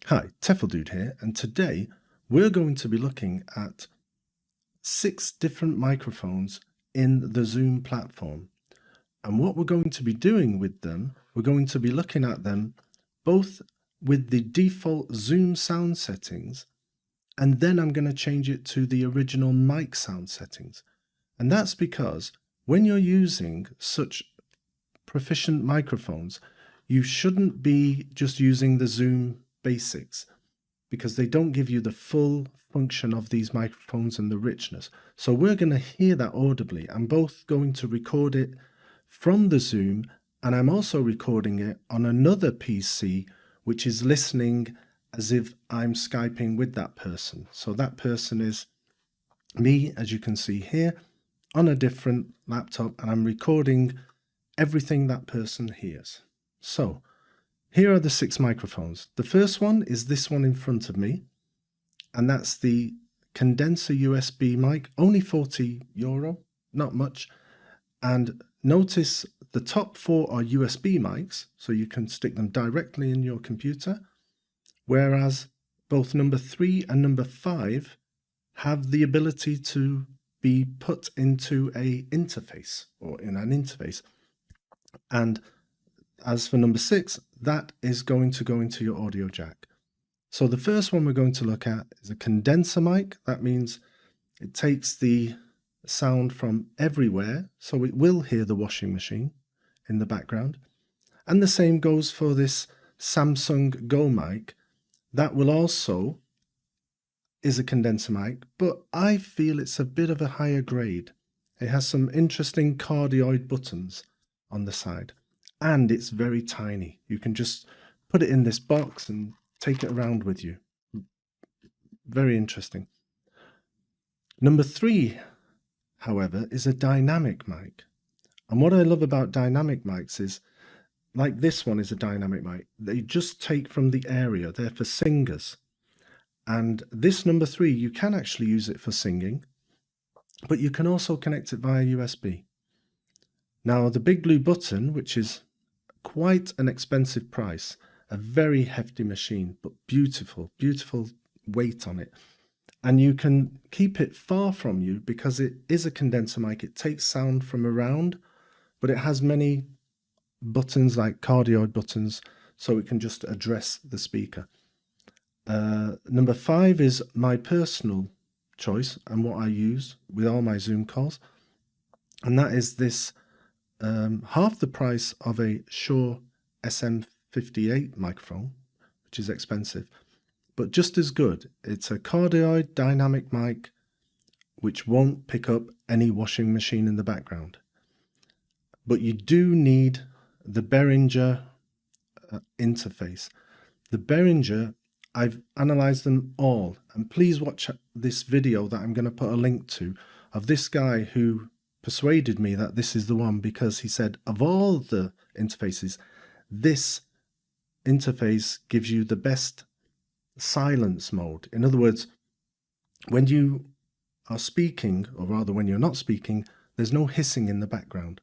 Hi, Tefl-Dude here, and today we're going to be looking at 6 different microphones in the Zoom platform. And what we're going to be doing with them, we're going to be looking at them both with the default Zoom sound settings, and then I'm going to change it to the original mic sound settings. And that's because when you're using such proficient microphones, you shouldn't be just using the Zoom basics, because they don't give you the full function of these microphones and the richness. So we're going to hear that audibly. I'm both going to record it from the Zoom, and I'm also recording it on another PC, which is listening as if I'm Skyping with that person. So that person is me, as you can see here, on a different laptop, and I'm recording everything that person hears. So here are the 6 microphones. The first one is this one in front of me, and that's the condenser USB mic, only €40, not much. And notice the top 4 are USB mics, so you can stick them directly in your computer, whereas both number 3 and number 5 have the ability to be put into an interface, or in an interface. And as for number 6, that is going to go into your audio jack. So the first one we're going to look at is a condenser mic. That means it takes the sound from everywhere, so it will hear the washing machine in the background. And the same goes for this Samson Go mic. That will also is a condenser mic, but I feel it's a bit of a higher grade. It has some interesting cardioid buttons on the side, and it's very tiny. You can just put it in this box and take it around with you. Very interesting. Number 3, however, is a dynamic mic. And what I love about dynamic mics is, like this one is a dynamic mic, they just take from the area. They're for singers. And this number 3, you can actually use it for singing, but you can also connect it via USB. Now, the big blue button, which is quite an expensive price, a very hefty machine, but beautiful, beautiful weight on it. And you can keep it far from you because it is a condenser mic. It takes sound from around, but it has many buttons like cardioid buttons, so it can just address the speaker. Number 5 is my personal choice and what I use with all my Zoom calls, and that is this half the price of a Shure SM58 microphone, which is expensive, but just as good. It's a cardioid dynamic mic which won't pick up any washing machine in the background. But you do need the Behringer interface. The Behringer, I've analyzed them all, and please watch this video that I'm going to put a link to of this guy who persuaded me that this is the one, because he said of all the interfaces, this interface gives you the best silence mode. In other words, when you are speaking, or rather when you're not speaking, there's no hissing in the background.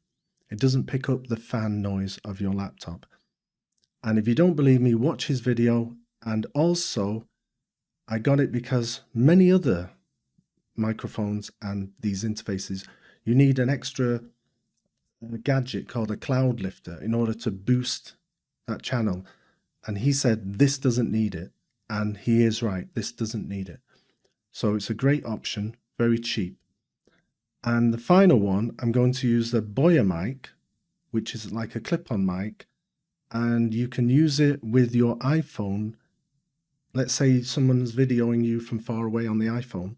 It doesn't pick up the fan noise of your laptop. And if you don't believe me, watch his video. And also, I got it because many other microphones and these interfaces, you need an extra gadget called a cloud lifter in order to boost that channel. And he said this doesn't need it. And he is right, this doesn't need it. So it's a great option, very cheap. And the final one, I'm going to use the Boya mic, which is like a clip-on mic. And you can use it with your iPhone. Let's say someone's videoing you from far away on the iPhone.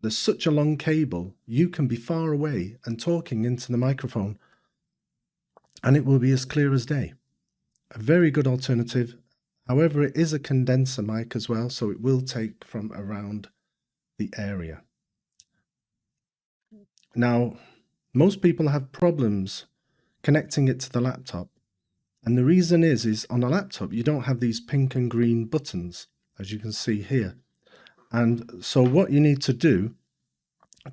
There's such a long cable, you can be far away and talking into the microphone, and it will be as clear as day. A very good alternative. However, it is a condenser mic as well, so it will take from around the area. Now, most people have problems connecting it to the laptop. And the reason is on a laptop, you don't have these pink and green buttons, as you can see here. And so what you need to do,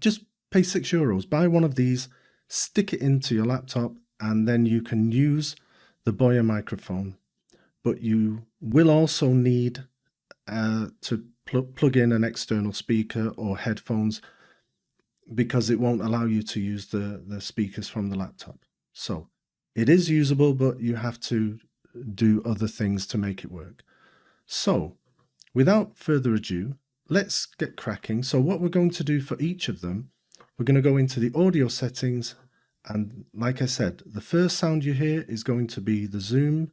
just pay €6, buy one of these, stick it into your laptop, and then you can use the Boya microphone. but you will also need to plug in an external speaker or headphones, because it won't allow you to use the speakers from the laptop. So it is usable, but you have to do other things to make it work. So without further ado, let's get cracking. So what we're going to do for each of them, we're going to go into the audio settings. And like I said, the first sound you hear is going to be the zoom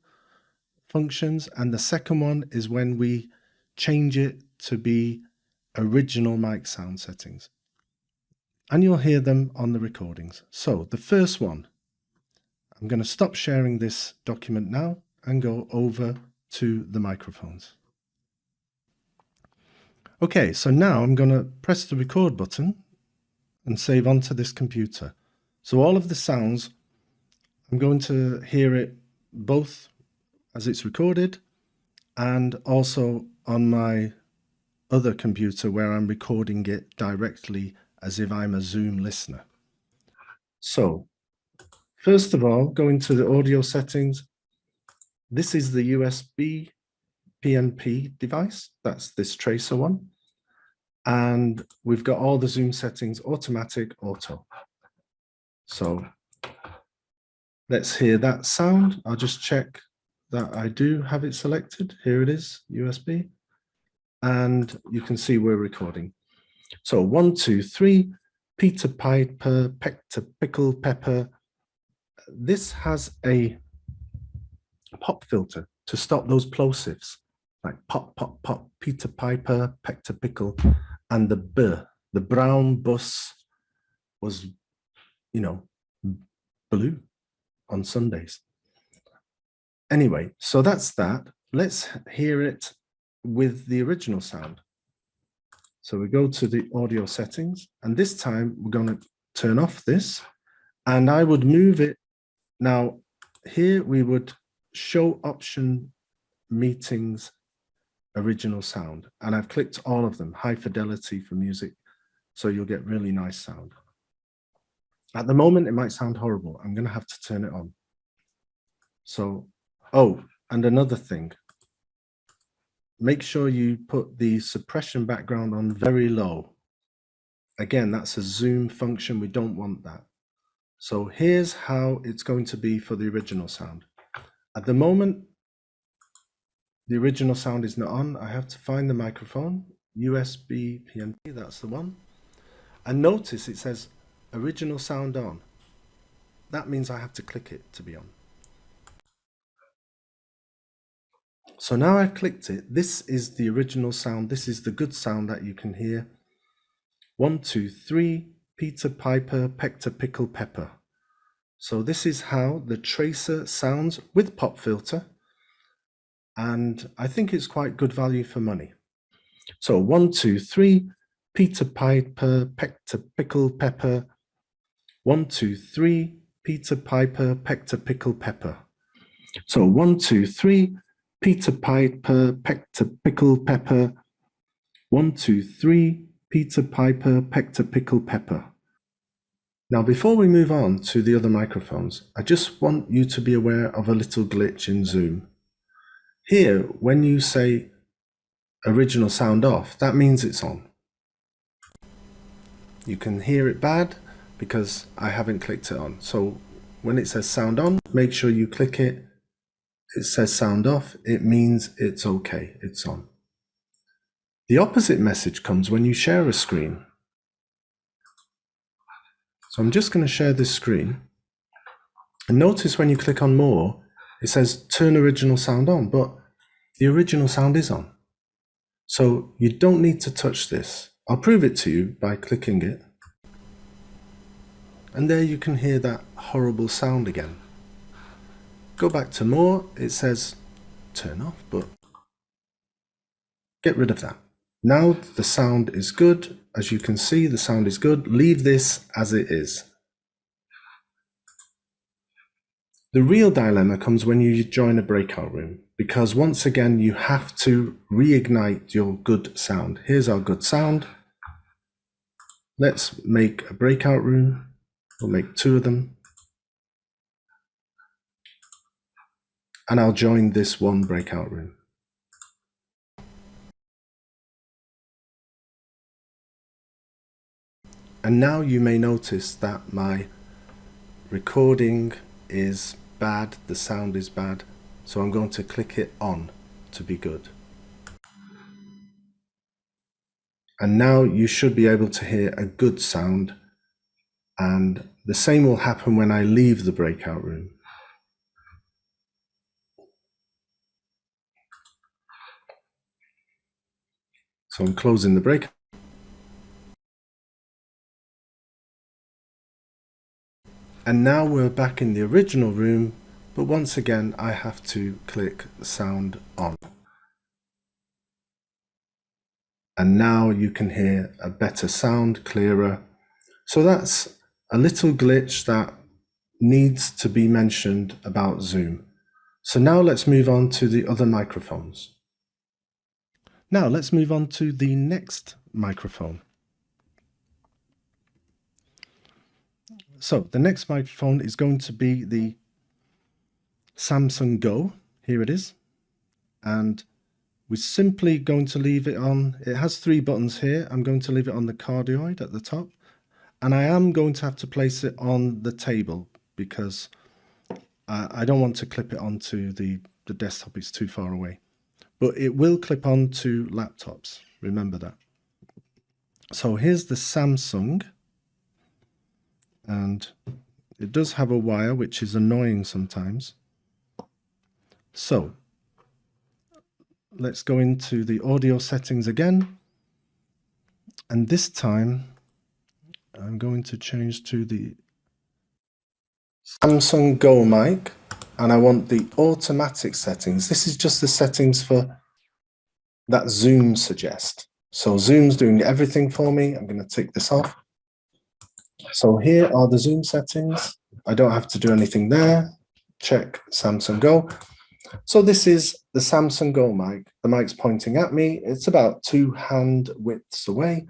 functions. And the second one is when we change it to be original mic sound settings. And you'll hear them on the recordings. So the first one, I'm going to stop sharing this document now and go over to the microphones. Okay, so now I'm going to press the record button and save onto this computer. So all of the sounds, I'm going to hear it both as it's recorded and also on my other computer where I'm recording it directly as if I'm a Zoom listener. So first of all, going to the audio settings. This is the USB PNP device. That's this tracer one. And we've got all the zoom settings, automatic, auto. So let's hear that sound. I'll just check that I do have it selected. Here it is, USB. And you can see we're recording. So 1, 2, 3, Peter Piper, Pector, Pickle, Pepper. This has a pop filter to stop those plosives, like pop, pop, pop, Peter Piper, Pector, Pickle, and the B, the brown bus was, you know, blue on Sundays. Anyway, so that's that. Let's hear it with the original sound. So we go to the audio settings, and this time we're going to turn off this, and I would move it. Now, here we would show option meetings original sound, and I've clicked all of them, high fidelity for music, so you'll get really nice sound. At the moment, it might sound horrible. I'm going to have to turn it on. So, oh, and another thing, make sure you put the suppression background on very low. Again, that's a zoom function. We don't want that. So here's how it's going to be for the original sound. At the moment, the original sound is not on. I have to find the microphone, USB PNP, that's the one. And notice it says original sound on. That means I have to click it to be on. So now I've clicked it. This is the original sound. This is the good sound that you can hear. 1, 2, 3, Peter Piper, Pector, Pickle, Pepper. So this is how the tracer sounds with pop filter. And I think it's quite good value for money. So 1, 2, 3, Peter Piper, Pector, Pickle, Pepper. 1, 2, 3, Peter Piper, Pector, Pickle, Pepper. So 1, 2, 3, Peter Piper, Pector, Pickle, Pepper. 1, 2, 3, Peter Piper, Pector, Pickle, Pepper. Now, before we move on to the other microphones, I just want you to be aware of a little glitch in Zoom. Here, when you say original sound off, that means it's on. You can hear it bad because I haven't clicked it on. So when it says sound on, make sure you click it. It says sound off. It means it's okay, it's on. The opposite message comes when you share a screen. So I'm just going to share this screen. And notice when you click on more, it says turn original sound on, but the original sound is on. So you don't need to touch this. I'll prove it to you by clicking it. And there you can hear that horrible sound again. Go back to more, it says turn off, but get rid of that. Now the sound is good. As you can see, the sound is good. Leave this as it is. The real dilemma comes when you join a breakout room, because once again, you have to reignite your good sound. Here's our good sound. Let's make a breakout room. We'll make 2 of them. and I'll join this one breakout room. And now you may notice that my recording is bad, the sound is bad, so I'm going to click it on to be good. And now you should be able to hear a good sound, and the same will happen when I leave the breakout room. So I'm closing the breakout. And now we're back in the original room, but once again I have to click sound on. And now you can hear a better sound, clearer. So that's a little glitch that needs to be mentioned about Zoom. So now let's move on to the other microphones. Now let's move on to the next microphone. So the next microphone is going to be the Samson Go. Here it is. And we're simply going to leave it on. It has 3 buttons here. I'm going to leave it on the cardioid at the top. And I am going to have to place it on the table because I don't want to clip it onto the desktop. It's too far away. But it will clip onto laptops. Remember that. So here's the Samsung. And it does have a wire, which is annoying sometimes. So let's go into the audio settings again. And this time I'm going to change to the Samson Go mic, and I want the automatic settings. This is just the settings for that Zoom suggests. So Zoom's doing everything for me. I'm going to take this off. So here are the Zoom settings. I don't have to do anything there. Check Samson Go. So this is the Samson Go mic. The mic's pointing at me. It's about 2 hand widths away.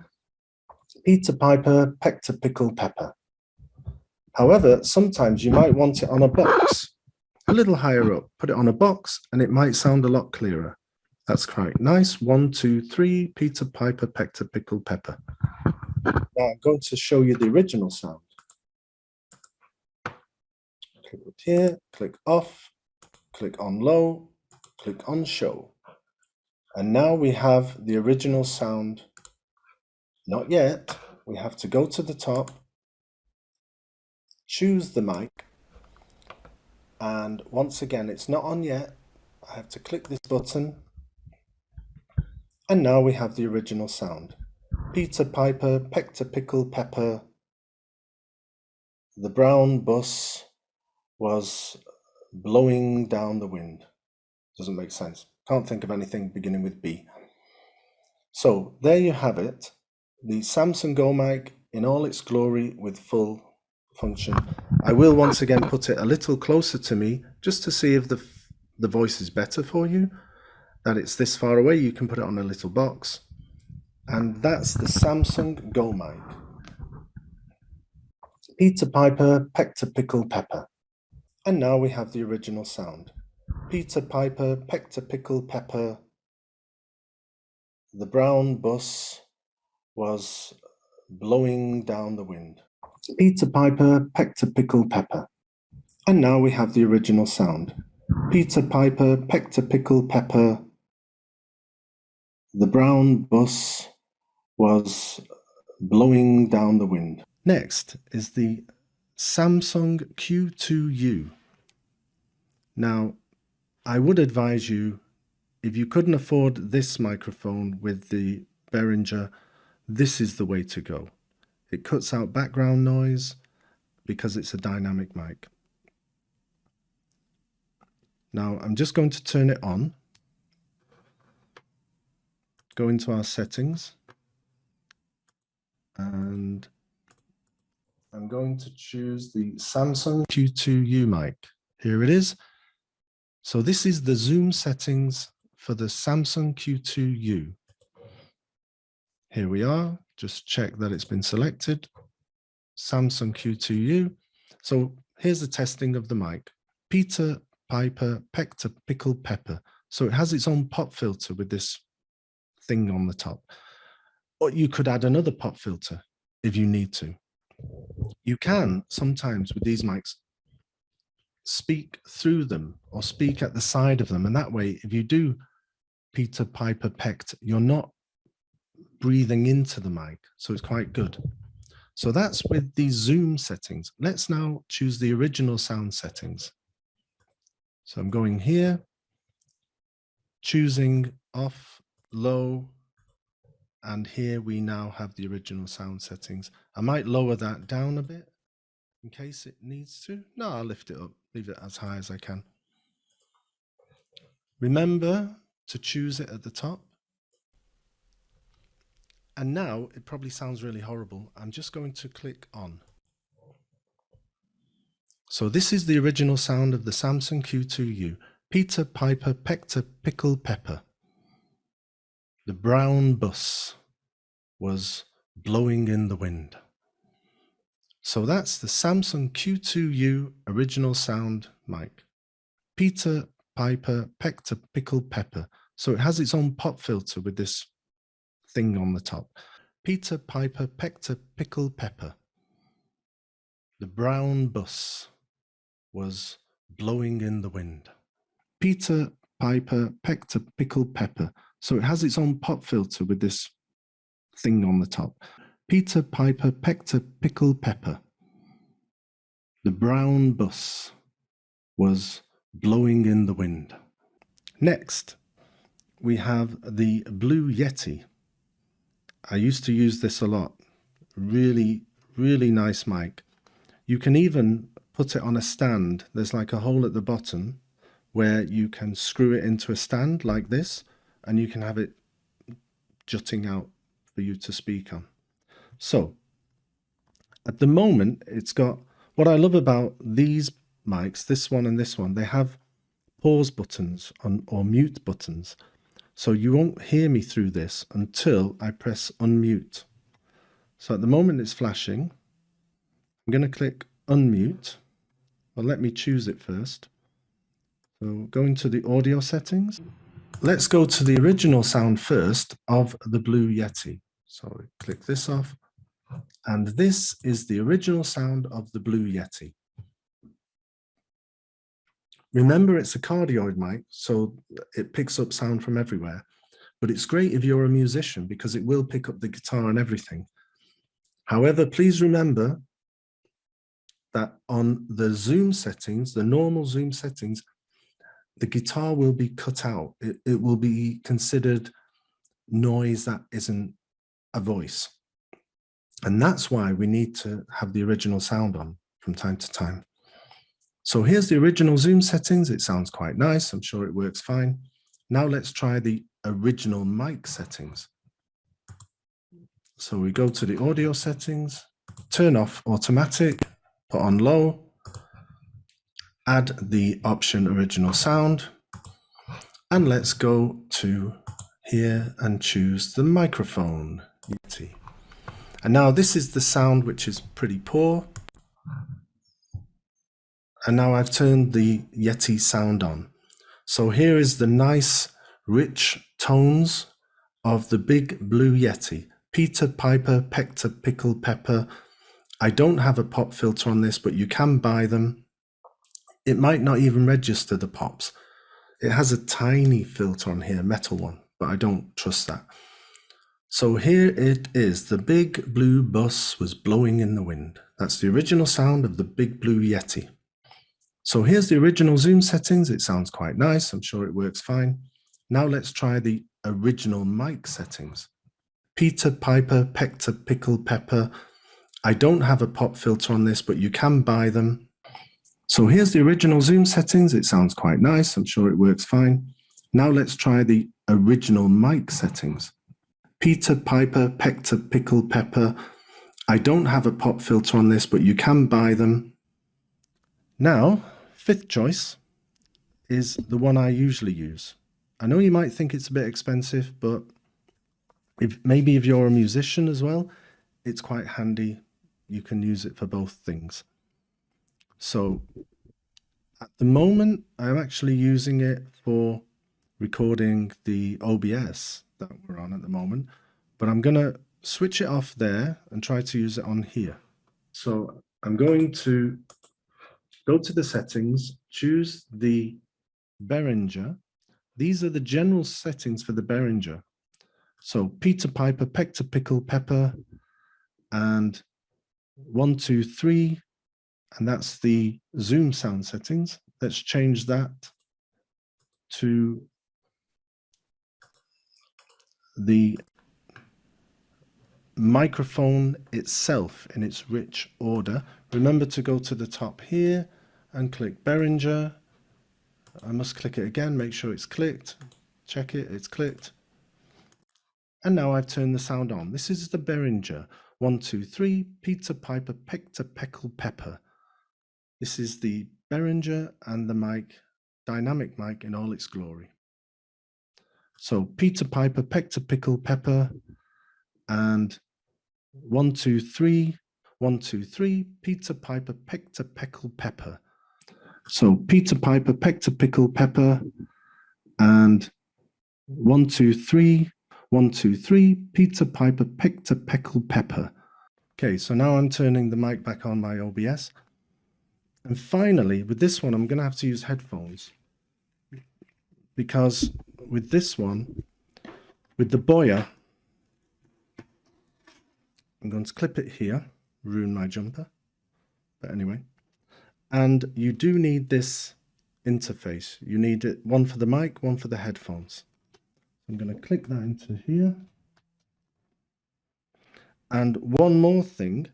Peter Piper, peck to pickle pepper. However, sometimes you might want it on a box, a little higher up. Put it on a box and it might sound a lot clearer. That's quite nice. 1, 2, 3, Peter Piper, peck to pickle pepper. Now I'm going to show you the original sound. Click up here, click off, click on low, click on show. And now we have the original sound. Not yet. We have to go to the top, choose the mic, and once again it's not on yet. I have to click this button, and now we have the original sound. Peter Piper, peck to pickle pepper. The brown bus was blowing down the wind. Doesn't make sense. Can't think of anything beginning with B. So there you have it. The Samson Go mic in all its glory with full function. I will once again put it a little closer to me just to see if the voice is better for you. That it's this far away, you can put it on a little box. And that's the Samson Go mic. Peter Piper, peck to pickle pepper. And now we have the original sound. Peter Piper, peck to pickle pepper. The brown bus was blowing down the wind. Peter Piper, peck to pickle pepper. And now we have the original sound. Peter Piper, peck to pickle pepper. The brown bus was blowing down the wind. Next is the Samson Q2U. Now, I would advise you, if you couldn't afford this microphone with the Behringer, this is the way to go. It cuts out background noise because it's a dynamic mic. Now, I'm just going to turn it on. Go into our settings. And I'm going to choose the Samson Q2U mic. Here it is. So this is the Zoom settings for the Samson Q2U. Here we are. Just check that it's been selected. Samson Q2U. So here's the testing of the mic. Peter Piper, Pector, Pickled Pepper. So it has its own pop filter with this thing on the top. Or you could add another pop filter if you need to. You can sometimes with these mics speak through them or speak at the side of them. And that way, if you do Peter, Piper, Pect, you're not breathing into the mic. So it's quite good. So that's with the zoom settings. Let's now choose the original sound settings. So I'm going here, choosing off, low, and here we now have the original sound settings. I might lower that down a bit in case it needs to. No, I'll lift it up, leave it as high as I can. Remember to choose it at the top. And now it probably sounds really horrible. I'm just going to click on. So this is the original sound of the Samson Q2U. Peter, Piper, Pector, Pickled Pepper. The brown bus was blowing in the wind. So that's the Samson Q2U original sound mic. Peter, Piper, Pector, Pickled Pepper. So it has its own pop filter with this thing on the top. Peter, Piper, Pector, Pickled Pepper. The brown bus was blowing in the wind. Peter, Piper, Pector, Pickled Pepper. So it has its own pop filter with this thing on the top. Peter, Piper, Pector, Pickled Pepper. The brown bus was blowing in the wind. Next, we have the Blue Yeti. I used to use this a lot. Really, really nice mic. You can even put it on a stand. There's like a hole at the bottom where you can screw it into a stand like this, and you can have it jutting out for you to speak on. So at the moment, it's got, what I love about these mics, this one and this one, they have pause buttons or mute buttons. So you won't hear me through this until I press unmute. So at the moment it's flashing. I'm going to click unmute. Well, let me choose it first. So go into the audio settings. Let's go to the original sound first of the Blue Yeti. So click this off. And this is the original sound of the Blue Yeti. Remember, it's a cardioid mic, so it picks up sound from everywhere. But it's great if you're a musician because it will pick up the guitar and everything. However, please remember that on the zoom settings, the normal zoom settings, the guitar will be cut out. It will be considered noise that isn't a voice. And that's why we need to have the original sound on from time to time. So here's the original zoom settings. It sounds quite nice. I'm sure it works fine. Now let's try the original mic settings. So we go to the audio settings, turn off automatic, put on low, add the option original sound, and let's go to here and choose the microphone, Yeti. And now this is the sound, which is pretty poor. And now I've turned the Yeti sound on. So here is the nice, rich tones of the big Blue Yeti. Peter, Piper, Pector, Pickled Pepper. I don't have a pop filter on this, but you can buy them. It might not even register the pops. It has a tiny filter on here, metal one, but I don't trust that. So here it is. The big blue bus was blowing in the wind. That's the original sound of the big Blue Yeti. So here's the original zoom settings. It sounds quite nice. I'm sure it works fine. Now let's try the original mic settings. Peter, Piper, Pector, Pickled Pepper. I don't have a pop filter on this, but you can buy them. So here's the original zoom settings. It sounds quite nice. I'm sure it works fine. Now let's try the original mic settings. Peter, Piper, Pector, Pickled Pepper. I don't have a pop filter on this, but you can buy them. Now, fifth choice is the one I usually use. I know you might think it's a bit expensive, but maybe if you're a musician as well, it's quite handy. You can use it for both things. So At the moment, I'm actually using it for recording the OBS that we're on at the moment, but I'm going to switch it off there and try to use it on here. So I'm going to go to the settings, choose the Behringer. These are the general settings for the Behringer. So Peter Piper, Peck to Pickle Pepper, and 1, 2, 3, and that's the zoom sound settings. Let's change that to the microphone itself in its rich order. Remember to go to the top here and click Behringer. I must click it again, make sure it's clicked. Check it, it's clicked. And now I've turned the sound on. This is the Behringer 1, 2, 3, Peter Piper, Peck to Pickle Pepper. This is the Behringer and the mic, dynamic mic in all its glory. So Peter Piper, Peck to Pickle Pepper, and 1, 2, 3, 1, 2, 3, Peter Piper, Peck to Pickle Pepper. So Peter Piper, Peck to Pickle Pepper, and 1, 2, 3, 1, 2, 3, Peter Piper, Peck to Pickle Pepper. Okay, so now I'm turning the mic back on my OBS. And finally, with this one, I'm going to have to use headphones. Because with this one, with the Boya, I'm going to clip it here, ruin my jumper. But anyway, and you do need this interface. You need it, one for the mic, one for the headphones. I'm going to click that into here. And one more thing,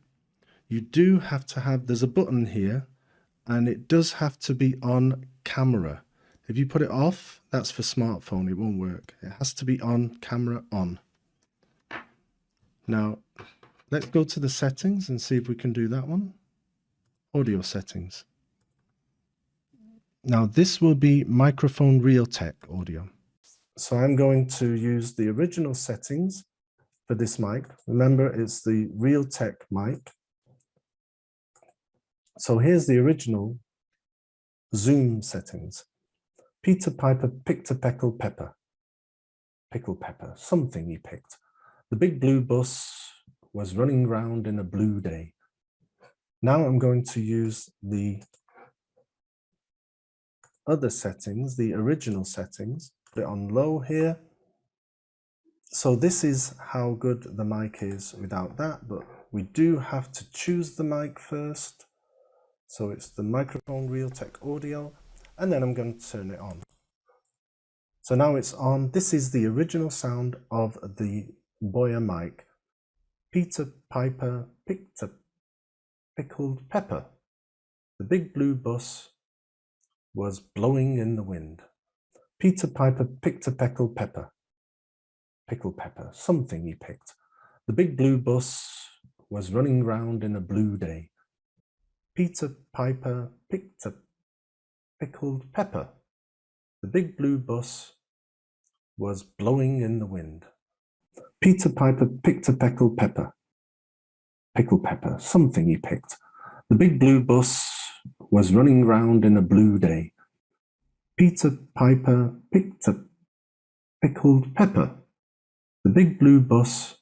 you do have to have, there's a button here, and it does have to be on camera. If you put it off, that's for smartphone, it won't work. It has to be on camera on. Now, let's go to the settings and see if we can do that one. Audio settings. Now this will be microphone Realtek audio. So I'm going to use the original settings for this mic. Remember, it's the Realtek mic. So here's the original zoom settings. Peter Piper picked a pickle pepper. Pickle pepper, something he picked. The big blue bus was running round in a blue day. Now I'm going to use the other settings, the original settings. Put it on low here. So this is how good the mic is without that, but we do have to choose the mic first. So it's the microphone Realtek audio, and then I'm going to turn it on. So now it's on. This is the original sound of the Boya mic. Peter Piper picked a pickled pepper. The big blue bus was blowing in the wind. Peter Piper picked a pickled pepper. Pickle pepper, something he picked. The big blue bus was running round in a blue day. Peter Piper picked a pickled pepper. The big blue bus was blowing in the wind. Peter Piper picked a pickled pepper. Pickle pepper, something he picked. The big blue bus was running round in a blue day. Peter Piper picked a pickled pepper. The big blue bus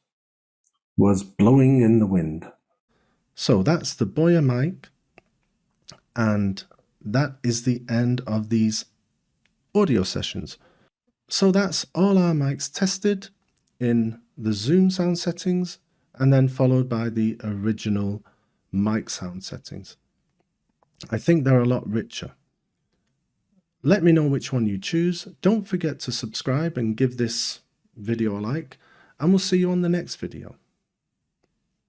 was blowing in the wind. So that's the Boya mic, and that is the end of these audio sessions. So that's all our mics tested in the zoom sound settings, and then followed by the original mic sound settings. I think they're a lot richer. Let me know which one you choose. Don't forget to subscribe and give this video a like, and we'll see you on the next video.